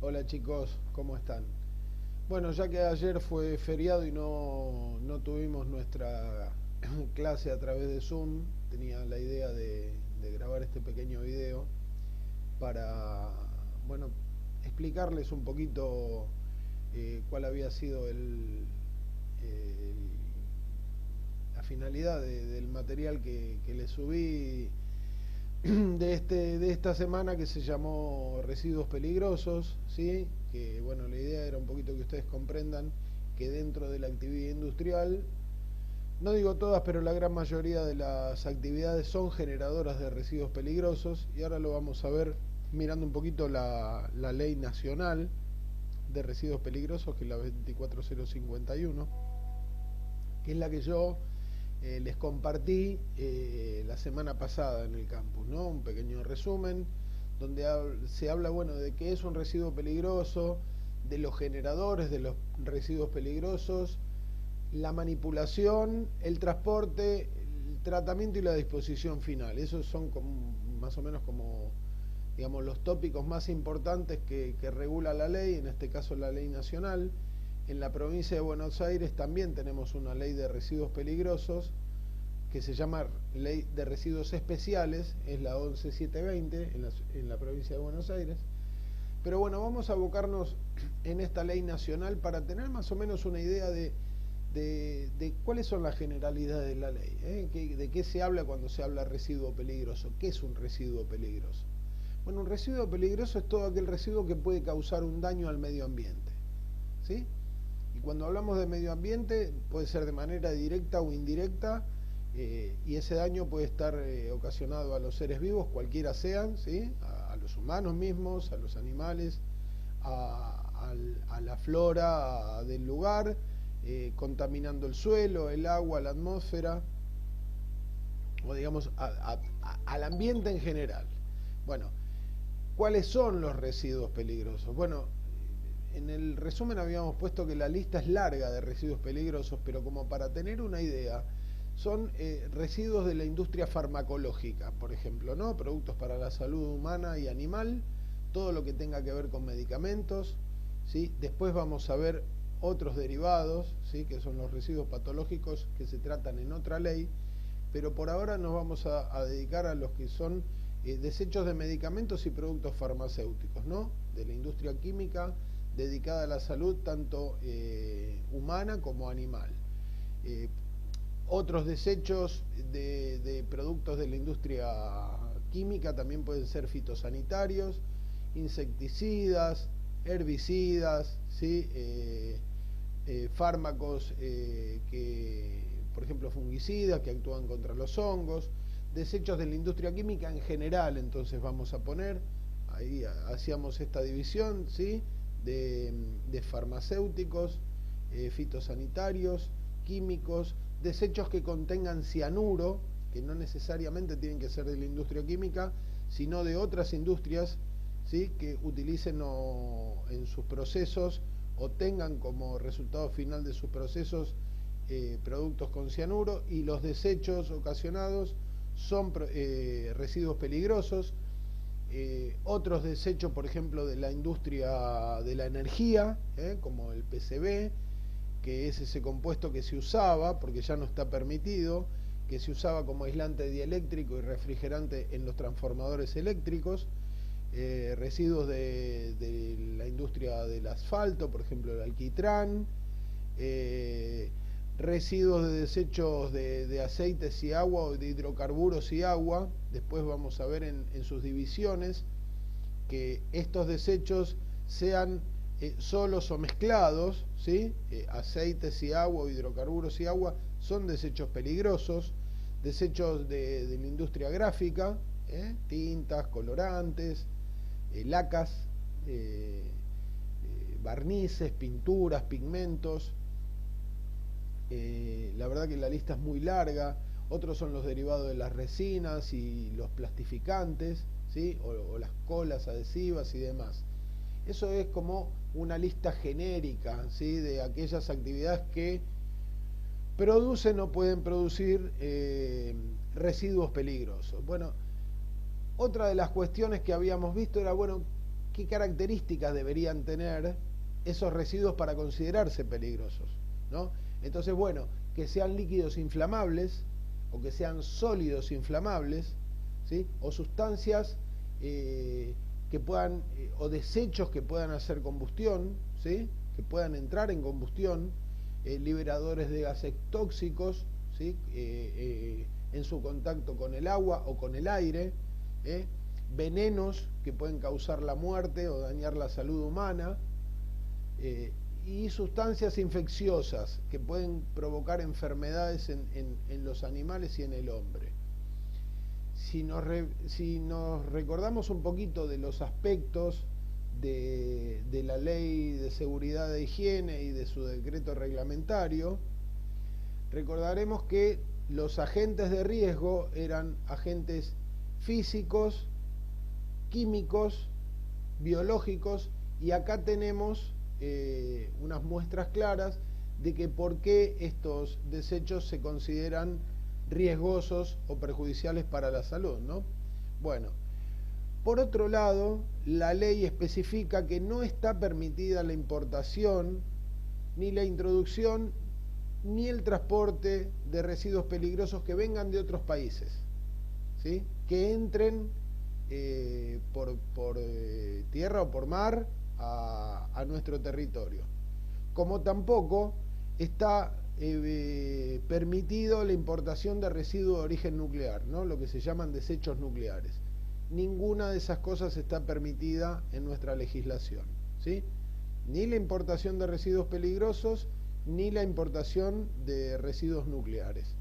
Hola chicos, ¿cómo están? Bueno, ya que ayer fue feriado y no tuvimos nuestra clase a través de Zoom, tenía la idea de grabar este pequeño video para, bueno, explicarles un poquito cuál había sido la finalidad del material que les subí de esta semana, que se llamó Residuos Peligrosos, ¿sí? Que bueno, la idea era un poquito que ustedes comprendan que dentro de la actividad industrial, no digo todas, pero la gran mayoría de las actividades son generadoras de residuos peligrosos, y ahora lo vamos a ver mirando un poquito la ley nacional de residuos peligrosos, que es la 24051, que es la que yo les compartí la semana pasada en el campus, ¿no? Un pequeño resumen donde se habla, bueno, de qué es un residuo peligroso, de los generadores de los residuos peligrosos, la manipulación, el transporte, el tratamiento y la disposición final. Esos son como, más o menos como, digamos, los tópicos más importantes que regula la ley, en este caso la ley nacional. En la provincia de Buenos Aires también tenemos una ley de residuos peligrosos que se llama Ley de Residuos Especiales, es la 11720 en la provincia de Buenos Aires. Pero bueno, vamos a abocarnos en esta ley nacional para tener más o menos una idea de cuáles son las generalidades de la ley, de qué se habla cuando se habla residuo peligroso, qué es un residuo peligroso. Bueno, un residuo peligroso es todo aquel residuo que puede causar un daño al medio ambiente, ¿sí? Y cuando hablamos de medio ambiente, puede ser de manera directa o indirecta, y ese daño puede estar ocasionado a los seres vivos, cualquiera sean, ¿sí? A los humanos mismos, a los animales, a la flora del lugar, contaminando el suelo, el agua, la atmósfera, o digamos al ambiente en general. Bueno, ¿cuáles son los residuos peligrosos? Bueno, en el resumen habíamos puesto que la lista es larga de residuos peligrosos, pero como para tener una idea, son residuos de la industria farmacológica, por ejemplo, ¿no? Productos para la salud humana y animal, todo lo que tenga que ver con medicamentos, ¿sí? Después vamos a ver otros derivados, ¿sí? Que son los residuos patológicos, que se tratan en otra ley, pero por ahora nos vamos a dedicar a los que son desechos de medicamentos y productos farmacéuticos, ¿no? De la industria química dedicada a la salud tanto humana como animal. Eh, Otros desechos de productos de la industria química también pueden ser fitosanitarios, insecticidas, herbicidas, ¿sí? Fármacos por ejemplo, fungicidas que actúan contra los hongos, desechos de la industria química en general. Entonces vamos a poner, ahí hacíamos esta división, ¿sí? de farmacéuticos, fitosanitarios, químicos, desechos que contengan cianuro, que no necesariamente tienen que ser de la industria química, sino de otras industrias, ¿sí? Que utilicen en sus procesos o tengan como resultado final de sus procesos productos con cianuro. Y los desechos ocasionados son residuos peligrosos. Otros desechos, por ejemplo, de la industria de la energía, como el PCB, que es ese compuesto que se usaba, porque ya no está permitido, que se usaba como aislante dieléctrico y refrigerante en los transformadores eléctricos. Residuos de la industria del asfalto, por ejemplo el alquitrán, residuos de desechos de aceites y agua, o de hidrocarburos y agua. Después vamos a ver en sus divisiones que estos desechos sean solos o mezclados, ¿sí? Aceites y agua, hidrocarburos y agua, son desechos peligrosos. Desechos de la industria gráfica, tintas, colorantes, lacas, barnices, pinturas, pigmentos. La verdad que la lista es muy larga. Otros son los derivados de las resinas y los plastificantes, ¿sí? O las colas adhesivas y demás. Eso es como una lista genérica, ¿sí? De aquellas actividades que producen o pueden producir residuos peligrosos. Bueno, otra de las cuestiones que habíamos visto era, bueno, qué características deberían tener esos residuos para considerarse peligrosos, ¿no? Entonces, bueno, que sean líquidos inflamables o que sean sólidos inflamables, ¿sí? O sustancias que puedan, o desechos que puedan hacer combustión, ¿sí? Que puedan entrar en combustión, liberadores de gases tóxicos, ¿sí? En su contacto con el agua o con el aire, venenos que pueden causar la muerte o dañar la salud humana, y sustancias infecciosas que pueden provocar enfermedades en los animales y en el hombre. Si nos recordamos un poquito de los aspectos de la Ley de Seguridad e Higiene y de su decreto reglamentario, recordaremos que los agentes de riesgo eran agentes físicos, químicos, biológicos, y acá tenemos unas muestras claras de que por qué estos desechos se consideran riesgosos o perjudiciales para la salud, ¿no? Bueno, por otro lado, la ley especifica que no está permitida la importación, ni la introducción, ni el transporte de residuos peligrosos que vengan de otros países, ¿sí? Que entren por tierra o por mar a nuestro territorio. Como tampoco está permitido la importación de residuos de origen nuclear, ¿no? Lo que se llaman desechos nucleares. Ninguna de esas cosas está permitida en nuestra legislación, ¿sí? Ni la importación de residuos peligrosos, ni la importación de residuos nucleares.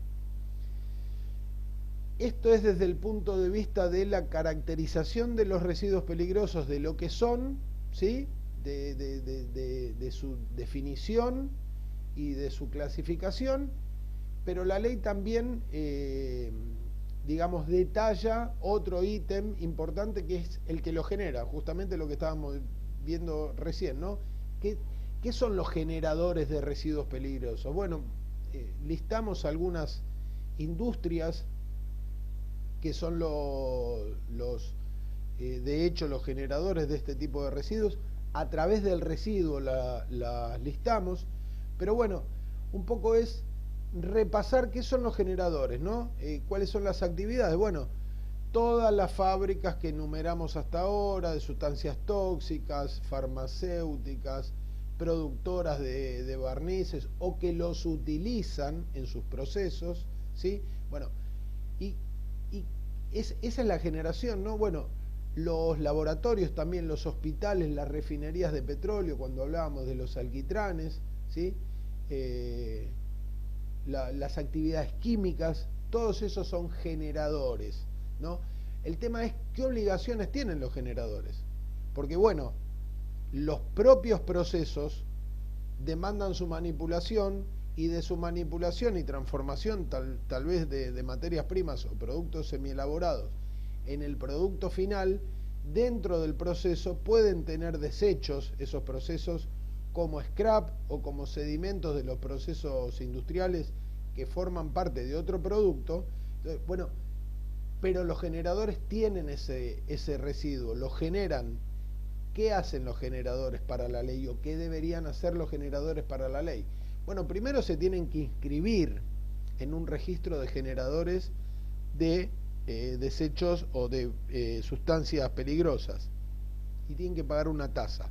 Esto es desde el punto de vista de la caracterización de los residuos peligrosos, de lo que son, ¿sí? De su definición y de su clasificación, pero la ley también, digamos, detalla otro ítem importante que es el que lo genera, justamente lo que estábamos viendo recién, ¿no? ¿Qué son los generadores de residuos peligrosos? Bueno, listamos algunas industrias que son de hecho los generadores de este tipo de residuos. A través del residuo las listamos, pero bueno, un poco es repasar qué son los generadores, ¿no? ¿Cuáles son las actividades? Bueno, todas las fábricas que enumeramos hasta ahora, de sustancias tóxicas, farmacéuticas, productoras de barnices o que los utilizan en sus procesos, ¿sí? Bueno, esa es la generación, ¿no? Bueno, los laboratorios también, los hospitales, las refinerías de petróleo, cuando hablábamos de los alquitranes, ¿sí? Las actividades químicas, todos esos son generadores, ¿no? El tema es qué obligaciones tienen los generadores, porque bueno, los propios procesos demandan su manipulación, y de su manipulación y transformación tal vez de materias primas o productos semielaborados en el producto final, dentro del proceso pueden tener desechos, esos procesos, como scrap o como sedimentos de los procesos industriales que forman parte de otro producto. Entonces, bueno, pero los generadores tienen ese residuo, lo generan. ¿Qué hacen los generadores para la ley o qué deberían hacer los generadores para la ley? Bueno, primero se tienen que inscribir en un registro de generadores de desechos o de sustancias peligrosas y tienen que pagar una tasa,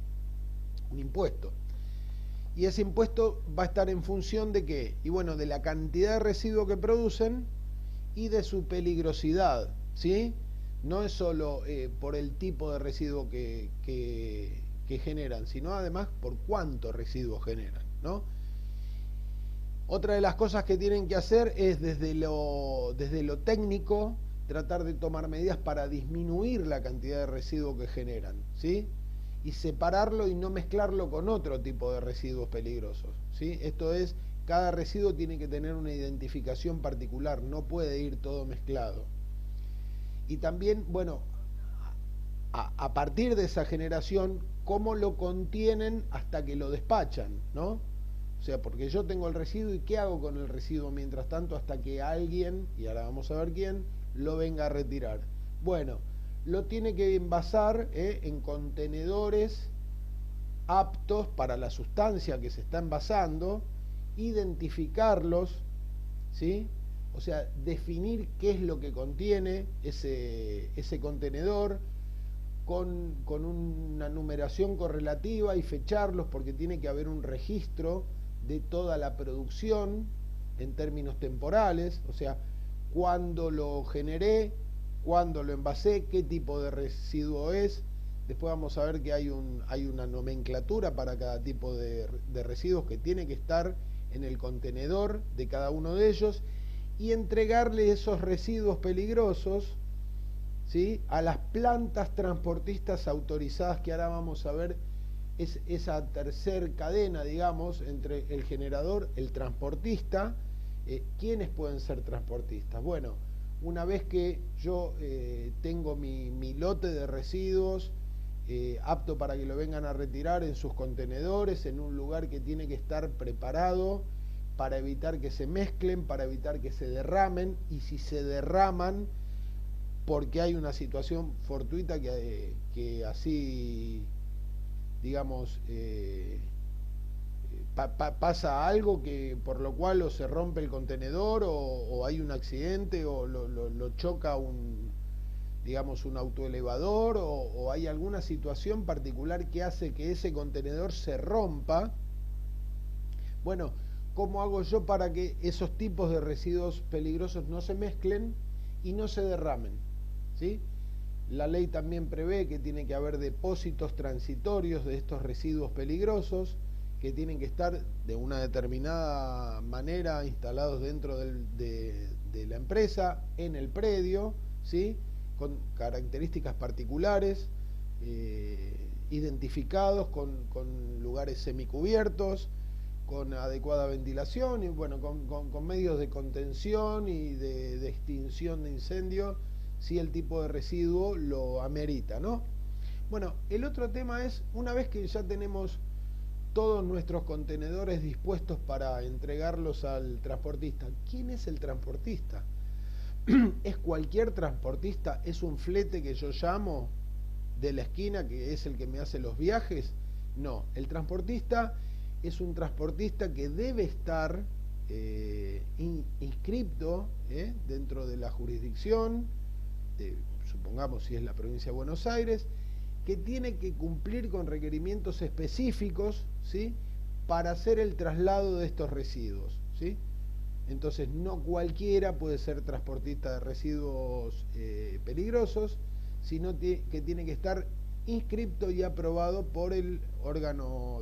un impuesto. Y ese impuesto va a estar en función de ¿qué? Y bueno, de la cantidad de residuo que producen y de su peligrosidad, ¿sí? No es solo por el tipo de residuo que generan, sino además por cuánto residuo generan, ¿no? Otra de las cosas que tienen que hacer es desde lo técnico tratar de tomar medidas para disminuir la cantidad de residuo que generan, ¿sí? Y separarlo y no mezclarlo con otro tipo de residuos peligrosos, ¿sí? Esto es, cada residuo tiene que tener una identificación particular, no puede ir todo mezclado. Y también, bueno, a partir de esa generación, cómo lo contienen hasta que lo despachan, ¿no? O sea, porque yo tengo el residuo y ¿qué hago con el residuo mientras tanto hasta que alguien, y ahora vamos a ver quién, lo venga a retirar? Bueno, lo tiene que envasar en contenedores aptos para la sustancia que se está envasando, identificarlos, ¿sí? O sea, definir qué es lo que contiene ese contenedor con una numeración correlativa y fecharlos, porque tiene que haber un registro de toda la producción en términos temporales, o sea, cuándo lo generé, cuándo lo envasé, qué tipo de residuo es. Después vamos a ver que hay una nomenclatura para cada tipo de residuos que tiene que estar en el contenedor de cada uno de ellos, y entregarle esos residuos peligrosos, ¿sí?, a las plantas transportistas autorizadas, que ahora vamos a ver esa tercer cadena, digamos, entre el generador, el transportista. ¿Quiénes pueden ser transportistas? Bueno, una vez que yo tengo mi lote de residuos apto para que lo vengan a retirar en sus contenedores, en un lugar que tiene que estar preparado para evitar que se mezclen, para evitar que se derramen, y si se derraman porque hay una situación fortuita que así, digamos, pasa algo que por lo cual o se rompe el contenedor o hay un accidente o lo choca digamos, un autoelevador o hay alguna situación particular que hace que ese contenedor se rompa. Bueno, ¿cómo hago yo para que esos tipos de residuos peligrosos no se mezclen y no se derramen? ¿Sí? La ley también prevé que tiene que haber depósitos transitorios de estos residuos peligrosos, que tienen que estar de una determinada manera instalados dentro de la empresa, en el predio, ¿sí?, con características particulares, identificados con lugares semicubiertos, con adecuada ventilación y bueno, con medios de contención y de extinción de incendio, si el tipo de residuo lo amerita, ¿no? Bueno, el otro tema es, una vez que ya tenemos todos nuestros contenedores dispuestos para entregarlos al transportista, ¿quién es el transportista? ¿Es cualquier transportista? ¿Es un flete que yo llamo de la esquina, que es el que me hace los viajes? No, el transportista es un transportista que debe estar inscripto dentro de la jurisdicción, supongamos si es la provincia de Buenos Aires, que tiene que cumplir con requerimientos específicos, ¿sí?, para hacer el traslado de estos residuos, ¿sí? Entonces no cualquiera puede ser transportista de residuos peligrosos, sino que tiene que estar inscripto y aprobado por el órgano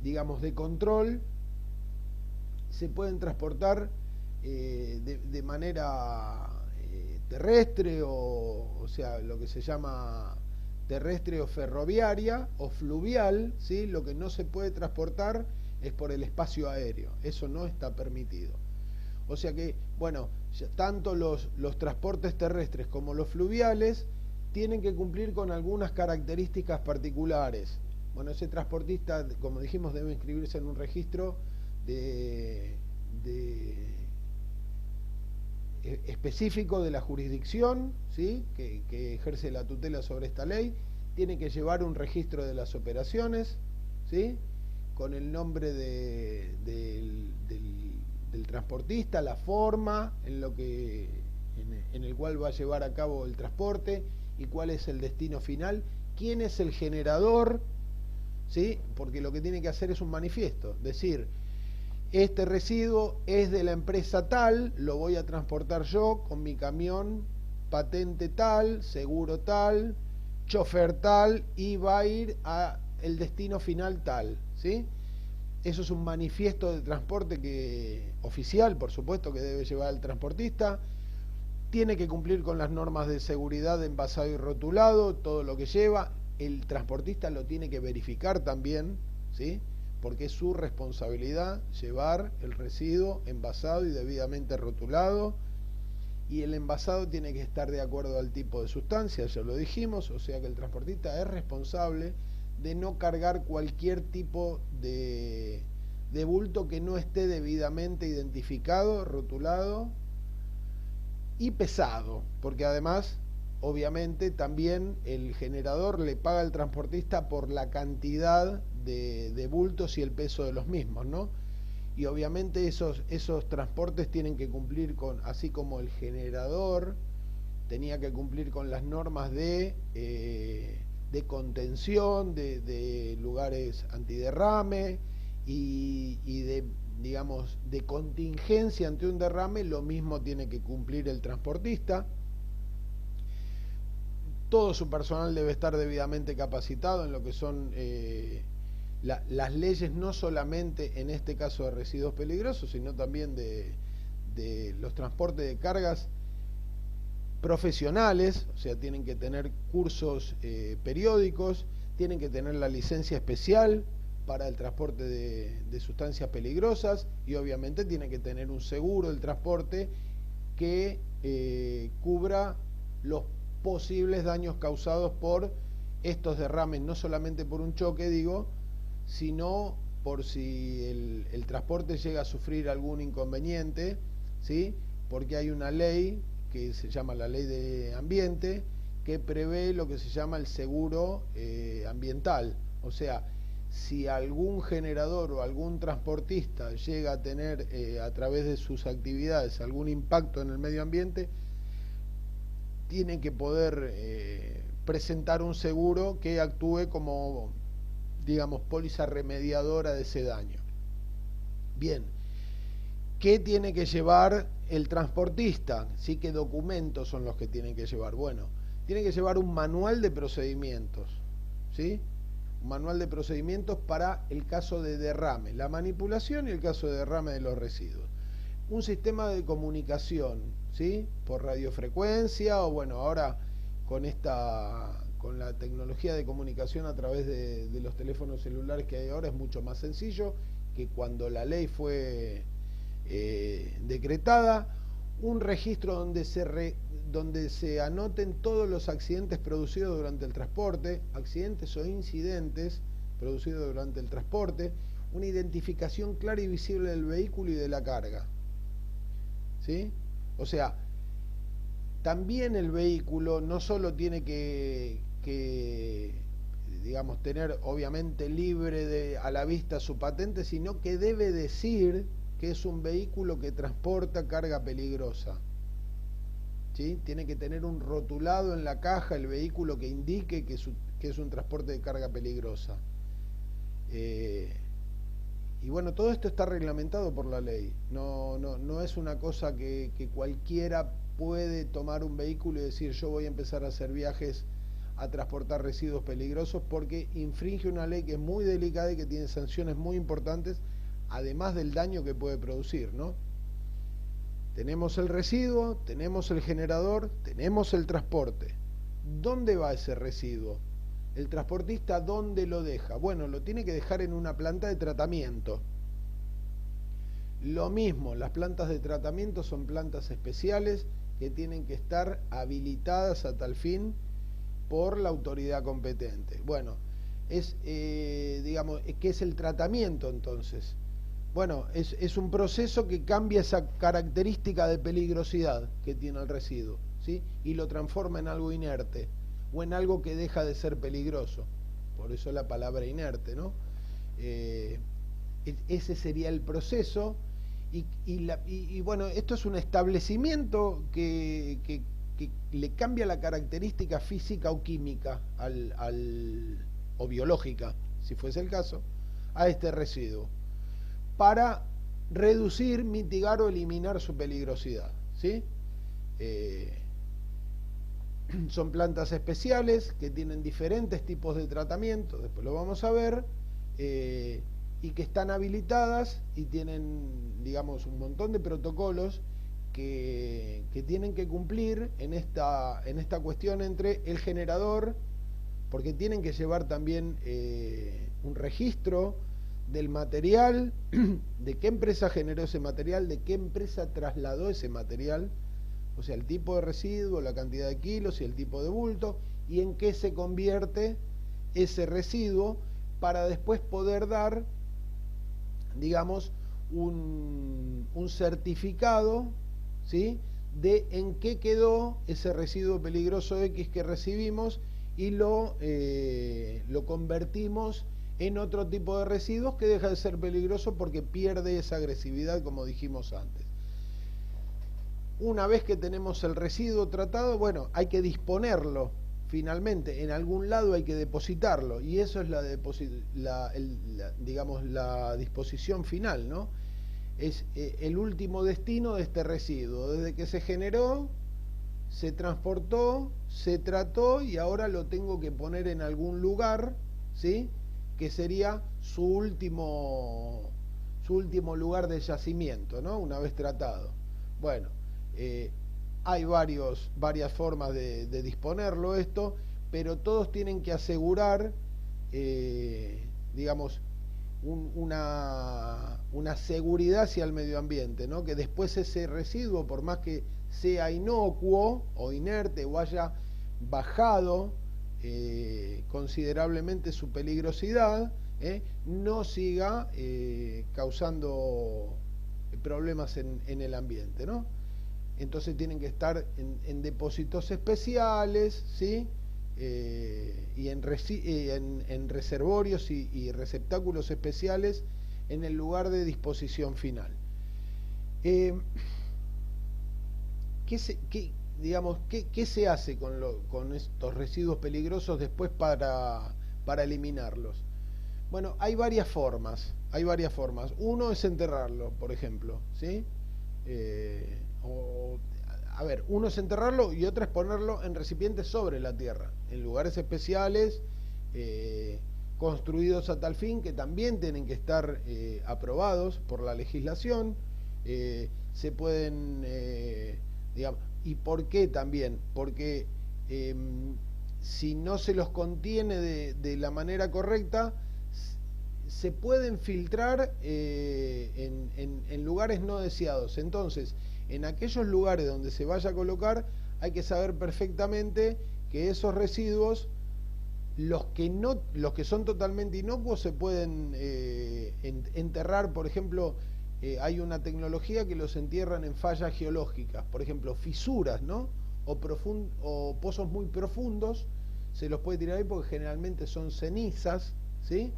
digamos, de control. Se pueden transportar de manera terrestre o sea, lo que se llama terrestre o ferroviaria o fluvial, ¿sí? Lo que no se puede transportar es por el espacio aéreo, eso no está permitido. O sea que, bueno, tanto los transportes terrestres como los fluviales tienen que cumplir con algunas características particulares. Bueno, ese transportista, como dijimos, debe inscribirse en un registro específico de la jurisdicción, ¿sí?, que ejerce la tutela sobre esta ley. Tiene que llevar un registro de las operaciones, ¿sí?, con el nombre del transportista, la forma en el cual va a llevar a cabo el transporte y cuál es el destino final, quién es el generador, ¿sí?, porque lo que tiene que hacer es un manifiesto, decir, este residuo es de la empresa tal, lo voy a transportar yo con mi camión, patente tal, seguro tal, chofer tal, y va a ir a el destino final tal, ¿sí? Eso es un manifiesto de transporte oficial, por supuesto, que debe llevar el transportista. Tiene que cumplir con las normas de seguridad de envasado y rotulado, todo lo que lleva. El transportista lo tiene que verificar también, ¿sí?, porque es su responsabilidad llevar el residuo envasado y debidamente rotulado, y el envasado tiene que estar de acuerdo al tipo de sustancia, ya lo dijimos, o sea que el transportista es responsable de no cargar cualquier tipo de bulto que no esté debidamente identificado, rotulado y pesado, porque además obviamente también el generador le paga al transportista por la cantidad de bultos y el peso de los mismos, ¿no? Y obviamente esos transportes tienen que cumplir con, así como el generador tenía que cumplir con las normas de contención, de lugares antiderrame y de, digamos, de contingencia ante un derrame, lo mismo tiene que cumplir el transportista. Todo su personal debe estar debidamente capacitado en lo que son las leyes, no solamente en este caso de residuos peligrosos, sino también de los transportes de cargas profesionales, o sea, tienen que tener cursos periódicos, tienen que tener la licencia especial para el transporte de sustancias peligrosas y obviamente tiene que tener un seguro del transporte que cubra los posibles daños causados por estos derrames, no solamente por un choque, digo, sino por si el transporte llega a sufrir algún inconveniente, ¿sí? Porque hay una ley que se llama la Ley de Ambiente, que prevé lo que se llama el seguro ambiental. O sea, si algún generador o algún transportista llega a tener a través de sus actividades algún impacto en el medio ambiente, tiene que poder presentar un seguro que actúe como, digamos, póliza remediadora de ese daño. Bien, ¿qué tiene que llevar el transportista? ¿Sí? ¿Qué documentos son los que tienen que llevar? Bueno, tiene que llevar un manual de procedimientos, ¿sí? Un manual de procedimientos para el caso de derrame, la manipulación y el caso de derrame de los residuos. Un sistema de comunicación, ¿sí? Por radiofrecuencia o bueno, ahora con la tecnología de comunicación a través de los teléfonos celulares que hay ahora es mucho más sencillo que cuando la ley fue decretada. Un registro donde se anoten todos los accidentes producidos durante el transporte, accidentes o incidentes producidos durante el transporte, una identificación clara y visible del vehículo y de la carga, ¿sí? O sea, también el vehículo no solo tiene que digamos, tener obviamente libre a la vista su patente, sino que debe decir que es un vehículo que transporta carga peligrosa, ¿sí? Tiene que tener un rotulado en la caja el vehículo que indique que es un transporte de carga peligrosa. Y bueno, todo esto está reglamentado por la ley. No es una cosa que cualquiera puede tomar un vehículo y decir yo voy a empezar a hacer viajes a transportar residuos peligrosos, porque infringe una ley que es muy delicada y que tiene sanciones muy importantes, además del daño que puede producir, ¿no? Tenemos el residuo, tenemos el generador, tenemos el transporte. ¿Dónde va ese residuo? ¿El transportista dónde lo deja? Bueno, lo tiene que dejar en una planta de tratamiento. Lo mismo, las plantas de tratamiento son plantas especiales que tienen que estar habilitadas a tal fin por la autoridad competente. Bueno, digamos, ¿qué es el tratamiento entonces? Bueno, es un proceso que cambia esa característica de peligrosidad que tiene el residuo, ¿sí? Y lo transforma en algo inerte o en algo que deja de ser peligroso. Por eso la palabra inerte, ¿no? Ese sería el proceso. Y bueno, esto es un establecimiento que le cambia la característica física o química o biológica, si fuese el caso, a este residuo, para reducir, mitigar o eliminar su peligrosidad, ¿sí? Son plantas especiales que tienen diferentes tipos de tratamiento, después lo vamos a ver, y que están habilitadas y tienen, digamos, un montón de protocolos que tienen que cumplir en esta cuestión entre el generador, porque tienen que llevar también un registro del material, de qué empresa generó ese material, de qué empresa trasladó ese material, o sea, el tipo de residuo, la cantidad de kilos y el tipo de bulto, y en qué se convierte ese residuo para después poder dar, digamos, un certificado, ¿sí?, de en qué quedó ese residuo peligroso X que recibimos y lo convertimos en otro tipo de residuos que deja de ser peligroso porque pierde esa agresividad, como dijimos antes. Una vez que tenemos el residuo tratado, bueno, hay que disponerlo. Finalmente, en algún lado hay que depositarlo, y eso es digamos, la disposición final, ¿no? Es el último destino de este residuo. Desde que se generó, se transportó, se trató y ahora lo tengo que poner en algún lugar, ¿sí? Que sería su último lugar de yacimiento, ¿no? Una vez tratado. Bueno, hay varias formas de disponerlo esto, pero todos tienen que asegurar, digamos, una seguridad hacia el medio ambiente, ¿no? Que después ese residuo, por más que sea inocuo o inerte o haya bajado considerablemente su peligrosidad, no siga causando problemas en el ambiente, ¿no? Entonces tienen que estar en depósitos especiales, ¿sí? Y en reservorios y receptáculos especiales en el lugar de disposición final. ¿Qué se hace con estos residuos peligrosos después para eliminarlos? Bueno, hay varias formas. Uno es enterrarlo, por ejemplo, ¿sí? Uno es enterrarlo y otro es ponerlo en recipientes sobre la tierra, en lugares especiales, construidos a tal fin, que también tienen que estar aprobados por la legislación. Se pueden, digamos, ¿y por qué también? Porque si no se los contiene de la manera correcta, se pueden filtrar en lugares no deseados. Entonces, en aquellos lugares donde se vaya a colocar, hay que saber perfectamente que esos residuos, los que son totalmente inocuos, se pueden enterrar. Por ejemplo, hay una tecnología que los entierran en fallas geológicas, por ejemplo, fisuras, ¿no? O pozos muy profundos, se los puede tirar ahí porque generalmente son cenizas, ¿sí?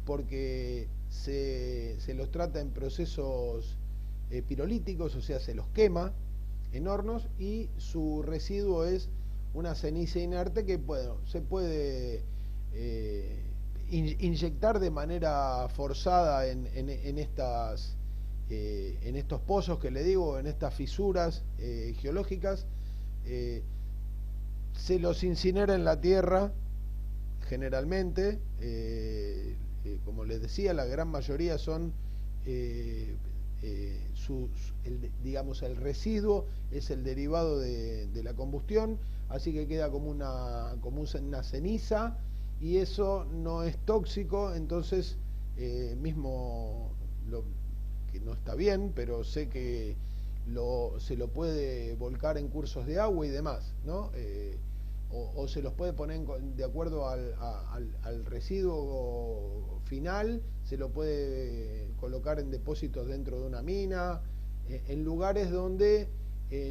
Porque se los trata en procesos pirolíticos, o sea, se los quema en hornos y su residuo es una ceniza inerte que se puede inyectar de manera forzada en estos pozos que le digo, en estas fisuras geológicas. Se los incinera en la tierra generalmente. Como les decía, la gran mayoría son digamos, el residuo es el derivado de la combustión, así que queda como una ceniza, y eso no es tóxico. Entonces, que no está bien, pero sé que se lo puede volcar en cursos de agua y demás, ¿no? O se los puede poner de acuerdo al residuo final, se lo puede colocar en depósitos dentro de una mina, en lugares donde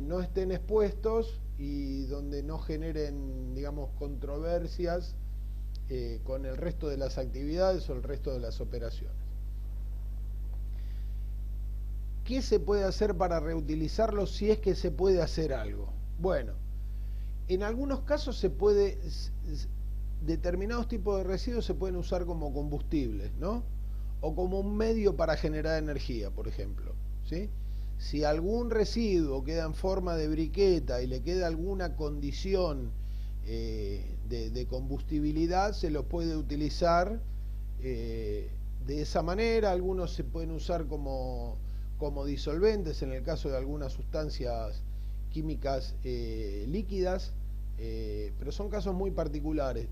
no estén expuestos y donde no generen, digamos, controversias con el resto de las actividades o el resto de las operaciones. ¿Qué se puede hacer para reutilizarlo si es que se puede hacer algo? Bueno, en algunos casos determinados tipos de residuos se pueden usar como combustibles, ¿no? O como un medio para generar energía, por ejemplo, ¿sí? Si algún residuo queda en forma de briqueta y le queda alguna condición de combustibilidad, se lo puede utilizar de esa manera. Algunos se pueden usar como disolventes en el caso de algunas sustancias químicas líquidas, pero son casos muy particulares.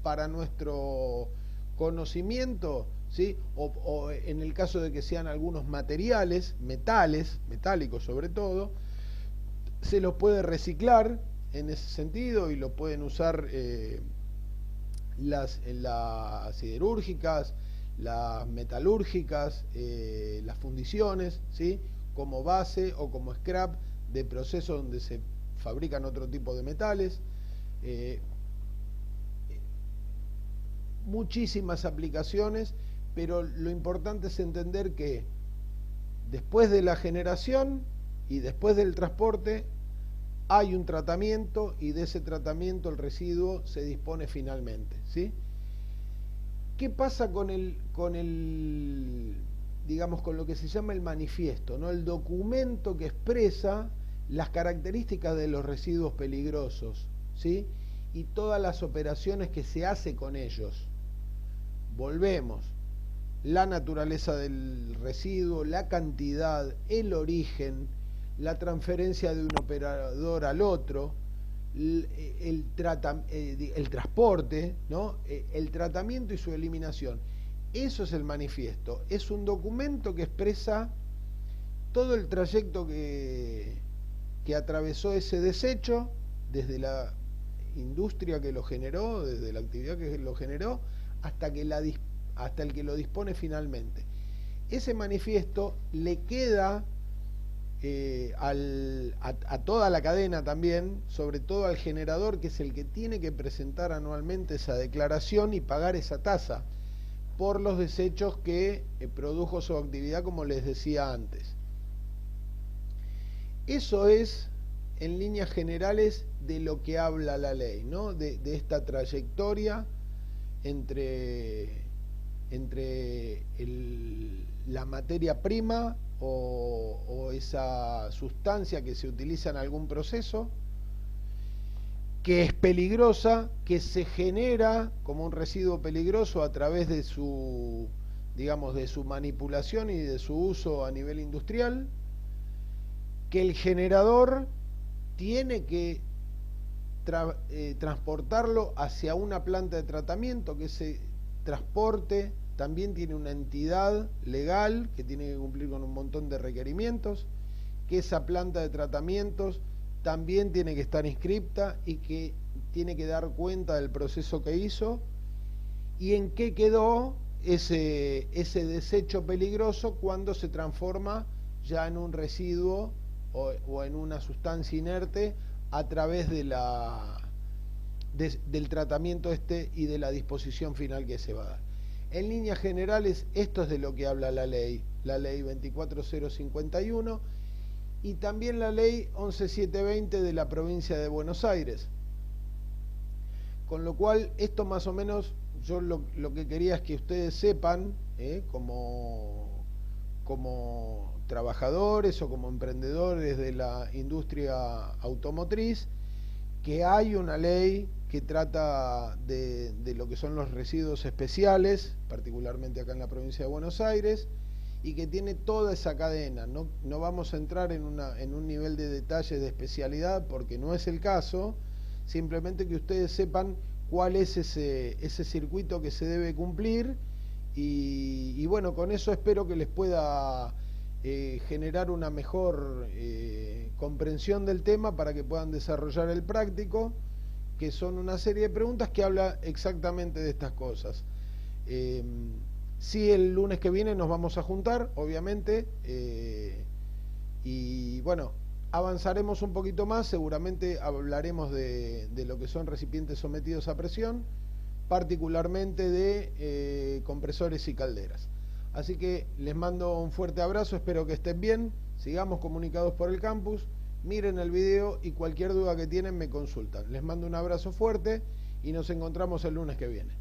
Para nuestro conocimiento, ¿sí? O en el caso de que sean algunos materiales, metálicos sobre todo, se los puede reciclar en ese sentido y lo pueden usar las siderúrgicas, las metalúrgicas, las fundiciones, ¿sí? Como base o como scrap de procesos donde se fabrican otro tipo de metales. Muchísimas aplicaciones, pero lo importante es entender que después de la generación y después del transporte hay un tratamiento, y de ese tratamiento el residuo se dispone finalmente, ¿sí? ¿Qué pasa con digamos, con lo que se llama el manifiesto, ¿no? El documento que expresa las características de los residuos peligrosos, ¿sí? Y todas las operaciones que se hace con ellos. Volvemos, la naturaleza del residuo, la cantidad, el origen, la transferencia de un operador al otro, el transporte, ¿no? El tratamiento y su eliminación. Eso es el manifiesto. Es un documento que expresa todo el trayecto que atravesó ese desecho, desde la industria que lo generó, desde la actividad que lo generó, hasta el que lo dispone finalmente. Ese manifiesto le queda a toda la cadena también, sobre todo al generador, que es el que tiene que presentar anualmente esa declaración y pagar esa tasa por los desechos que produjo su actividad, como les decía antes. Eso es, en líneas generales, de lo que habla la ley, ¿no? De esta trayectoria entre la materia prima o esa sustancia que se utiliza en algún proceso, que es peligrosa, que se genera como un residuo peligroso a través de su, digamos, de su manipulación y de su uso a nivel industrial, que el generador tiene que transportarlo hacia una planta de tratamiento, que ese transporte también tiene una entidad legal que tiene que cumplir con un montón de requerimientos, que esa planta de tratamientos también tiene que estar inscripta y que tiene que dar cuenta del proceso que hizo y en qué quedó ese desecho peligroso cuando se transforma ya en un residuo o en una sustancia inerte a través de del tratamiento y de la disposición final que se va a dar. En líneas generales, esto es de lo que habla la ley 24051 y también la ley 11720 de la provincia de Buenos Aires. Con lo cual, esto más o menos, yo lo que quería es que ustedes sepan, como trabajadores o como emprendedores de la industria automotriz, que hay una ley que trata de lo que son los residuos especiales, particularmente acá en la provincia de Buenos Aires, y que tiene toda esa cadena. No vamos a entrar en un nivel de detalle de especialidad porque no es el caso, simplemente que ustedes sepan cuál es ese circuito que se debe cumplir y bueno, con eso espero que les pueda generar una mejor comprensión del tema para que puedan desarrollar el práctico, que son una serie de preguntas que habla exactamente de estas cosas. Sí, el lunes que viene nos vamos a juntar, obviamente, y bueno, avanzaremos un poquito más, seguramente hablaremos de lo que son recipientes sometidos a presión, particularmente de compresores y calderas. Así que les mando un fuerte abrazo, espero que estén bien, sigamos comunicados por el campus, miren el video y cualquier duda que tienen me consultan. Les mando un abrazo fuerte y nos encontramos el lunes que viene.